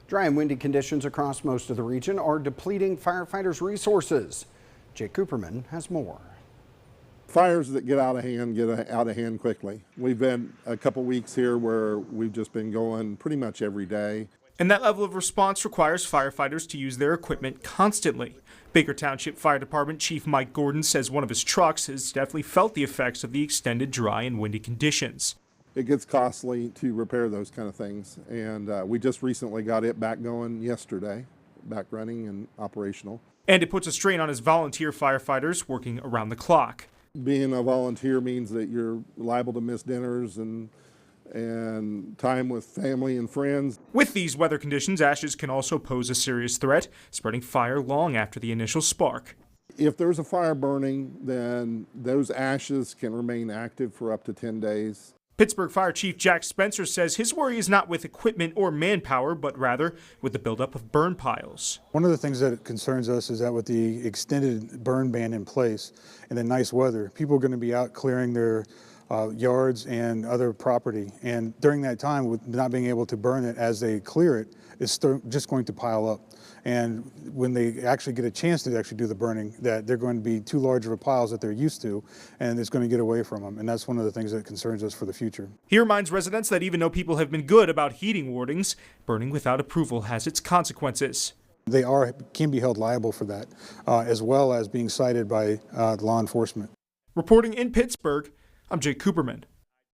Dry and windy conditions across most of the region are depleting firefighters' resources. Jake Cooperman has more. Fires that get out of hand quickly. We've been a couple weeks here where we've just been going pretty much every day. And that level of response requires firefighters to use their equipment constantly. Baker Township Fire Department Chief Mike Gordon says one of his trucks has definitely felt the effects of the extended dry and windy conditions. It gets costly to repair those kind of things, and we just recently got it back going yesterday, back running and operational. And it puts a strain on his volunteer firefighters working around the clock. Being a volunteer means that you're liable to miss dinners and time with family and friends. With these weather conditions, ashes can also pose a serious threat, spreading fire long after the initial spark. If there's a fire burning, then those ashes can remain active for up to 10 days. Pittsburgh Fire Chief Jack Spencer says his worry is not with equipment or manpower, but rather with the buildup of burn piles. One of the things that concerns us is that with the extended burn ban in place and the nice weather, people are going to be out clearing their yards and other property. And during that time, with not being able to burn it as they clear it, it's just going to pile up. And when they actually get a chance to actually do the burning, that they're going to be too large of a piles that they're used to, and it's going to get away from them. And that's one of the things that concerns us for the future. He reminds residents that even though people have been good about heeding warnings, burning without approval has its consequences. They can be held liable for that, as well as being cited by law enforcement. Reporting in Pittsburgh, I'm Jake Cooperman.